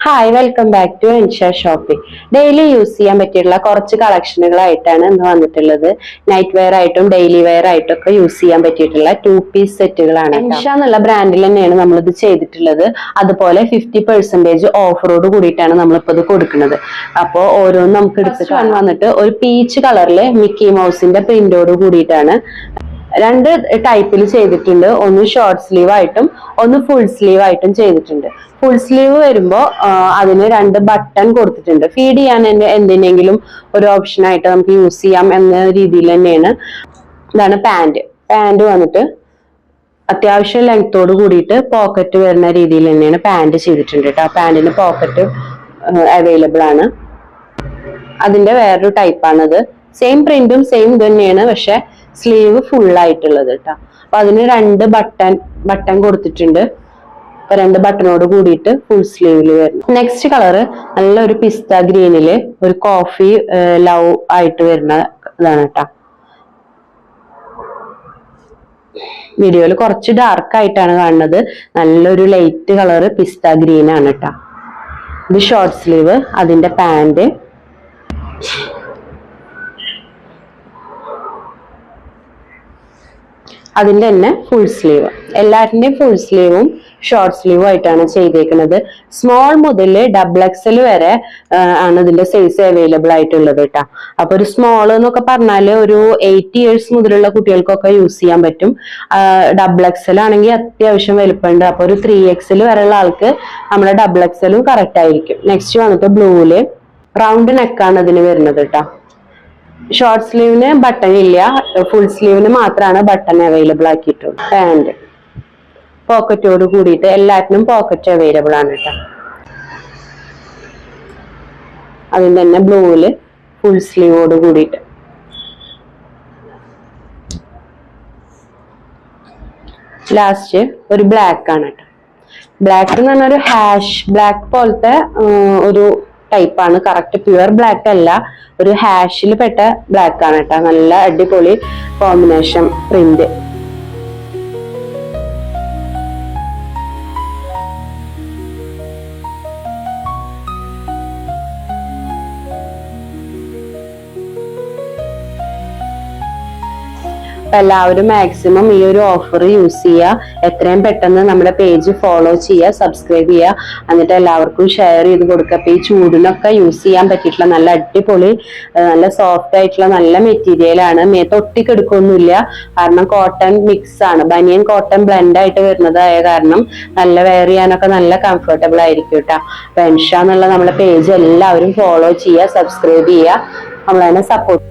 Hi, welcome back to Ensha shopping. Daily use ചെയ്യാൻ പറ്റിയിട്ടുള്ള കുറച്ച് കളക്ഷനുകളായിട്ടാണ് ഇന്ന് വന്നിട്ടുള്ളത്. നൈറ്റ് വെയർ ആയിട്ടും ഡെയിലി വെയർ ആയിട്ടും ഒക്കെ യൂസ് ചെയ്യാൻ പറ്റിയിട്ടുള്ള 2-പീസ് സെറ്റുകളാണ്. എൻഷാ എന്നുള്ള ബ്രാൻഡിൽ തന്നെയാണ് നമ്മളിത് ചെയ്തിട്ടുള്ളത്. അതുപോലെ 50% ഓഫറോട് കൂടിയിട്ടാണ് നമ്മളിപ്പോൾ ഇത് കൊടുക്കുന്നത്. അപ്പോൾ ഓരോന്നും നമുക്ക് എടുത്ത് വന്നിട്ട് ഒരു പീച്ച് കളറില് മിക്കി മൗസിന്റെ പ്രിന്റോട് കൂടിയിട്ടാണ്. രണ്ട് ടൈപ്പിൽ ചെയ്തിട്ടുണ്ട്. ഒന്ന് ഷോർട്ട് സ്ലീവ് ആയിട്ടും ഒന്ന് ഫുൾ സ്ലീവ് ആയിട്ടും ചെയ്തിട്ടുണ്ട്. ഫുൾ സ്ലീവ് വരുമ്പോൾ അതിന് 2 ബട്ടൺ കൊടുത്തിട്ടുണ്ട്. ഫീഡ് ചെയ്യാൻ എന്തിനെങ്കിലും ഒരു ഓപ്ഷൻ ആയിട്ട് നമുക്ക് യൂസ് ചെയ്യാം എന്ന രീതിയിൽ തന്നെയാണ്. ഇതാണ് പാന്റ് വന്നിട്ട് അത്യാവശ്യം ലെങ്ത്തോട് കൂടിയിട്ട് പോക്കറ്റ് വരുന്ന രീതിയിൽ തന്നെയാണ് പാന്റ് ചെയ്തിട്ടുണ്ട് കേട്ടോ. പാന്റിന് പോക്കറ്റ് അവൈലബിൾ ആണ്. അതിന്റെ വേറൊരു ടൈപ്പാണത്. സെയിം പ്രിന്റും സെയിം ഇത് തന്നെയാണ്, പക്ഷെ സ്ലീവ് ഫുൾ ആയിട്ടുള്ളത് കേട്ടോ. അപ്പൊ അതിന് 2 ബട്ടൺ കൊടുത്തിട്ടുണ്ട്. 2 ബട്ടണോട് കൂടിയിട്ട് ഫുൾ സ്ലീവില് വരുന്നു. നെക്സ്റ്റ് കളറ് നല്ലൊരു പിസ്ത ഗ്രീനില് ഒരു കോഫി ലവ് ആയിട്ട് വരുന്ന ഇതാണ് കേട്ടോ. വീഡിയോയിൽ കുറച്ച് ഡാർക്ക് ആയിട്ടാണ് കാണുന്നത്. നല്ലൊരു ലൈറ്റ് കളറ് പിസ്ത ഗ്രീൻ ആണ് കേട്ടോ. ഇത് ഷോർട്ട് സ്ലീവ്, അതിന്റെ പാന്റ്, അതിന്റെ തന്നെ ഫുൾ സ്ലീവ്. എല്ലാറ്റിന്റെയും ഫുൾ സ്ലീവും ഷോർട്ട് സ്ലീവും ആയിട്ടാണ് ചെയ്തേക്കുന്നത്. സ്മോൾ മുതൽ XXL വരെ ആണ് ഇതിന്റെ സൈസ് അവൈലബിൾ ആയിട്ടുള്ളത് കേട്ടോ. അപ്പൊ ഒരു സ്മോൾ എന്നൊക്കെ പറഞ്ഞാല് ഒരു 8 ഇയേഴ്സ് മുതലുള്ള കുട്ടികൾക്കൊക്കെ യൂസ് ചെയ്യാൻ പറ്റും. XXL ആണെങ്കിൽ അത്യാവശ്യം വലുപ്പമുണ്ട്. അപ്പൊ ഒരു 3XL വരെയുള്ള ആൾക്ക് നമ്മുടെ XXL കറക്റ്റ് ആയിരിക്കും. നെക്സ്റ്റ് വന്നിട്ട് ബ്ലൂവില് റൗണ്ട് നെക്കാണ് ഇതിന് വരുന്നത് കേട്ടോ. ഷോർട്ട് സ്ലീവിന് ബട്ടൺ ഇല്ല, ഫുൾ സ്ലീവിന് മാത്രമാണ് ബട്ടൺ അവൈലബിൾ ആക്കിയിട്ടുള്ളത്. പാന്റ് പോക്കറ്റോട് കൂടിയിട്ട് എല്ലാറ്റിനും പോക്കറ്റ് അവൈലബിൾ ആണ് കേട്ടോ. അതിന് തന്നെ ബ്ലൂവില് ഫുൾ സ്ലീവോട് കൂടിയിട്ട്. ലാസ്റ്റ് ഒരു ബ്ലാക്ക് ആണ് കേട്ടോ. ബ്ലാക്ക് എന്ന് പറഞ്ഞാൽ ഒരു ഹാഷ് ബ്ലാക്ക് പോലത്തെ ഒരു ടൈപ്പാണ്. കറക്റ്റ് പ്യുവർ ബ്ലാക്ക് അല്ല, ഒരു ഹാഷിൽ പെട്ട ബ്ലാക്ക് ആണ് കേട്ടോ. നല്ല അടിപൊളി കോമ്പിനേഷൻ പ്രിന്റ്. എല്ലാവരും മാക്സിമം ഈ ഒരു ഓഫർ യൂസ് ചെയ്യുക. എത്രയും പെട്ടെന്ന് നമ്മുടെ പേജ് ഫോളോ ചെയ്യുക, സബ്സ്ക്രൈബ് ചെയ്യുക, എന്നിട്ട് എല്ലാവർക്കും ഷെയർ ചെയ്ത് കൊടുക്കുക. അപ്പൊ ഈ ചൂടിനൊക്കെ യൂസ് ചെയ്യാൻ പറ്റിയിട്ടുള്ള നല്ല അടിപൊളി നല്ല സോഫ്റ്റ് ആയിട്ടുള്ള നല്ല മെറ്റീരിയൽ ആണ്. ഒട്ടിക്കെടുക്കൊന്നുമില്ല, കാരണം കോട്ടൺ മിക്സ് ആണ്. ബനിയൻ കോട്ടൺ ബ്ലെൻഡ് ആയിട്ട് വരുന്നതായ കാരണം നല്ല വെയർ ചെയ്യാനൊക്കെ നല്ല കംഫർട്ടബിൾ ആയിരിക്കും കേട്ടോ. അപ്പൊ എൻഷാ എന്നുള്ള നമ്മുടെ പേജ് എല്ലാവരും ഫോളോ ചെയ്യുക, സബ്സ്ക്രൈബ് ചെയ്യുക, നമ്മളതിനെ സപ്പോർട്ട്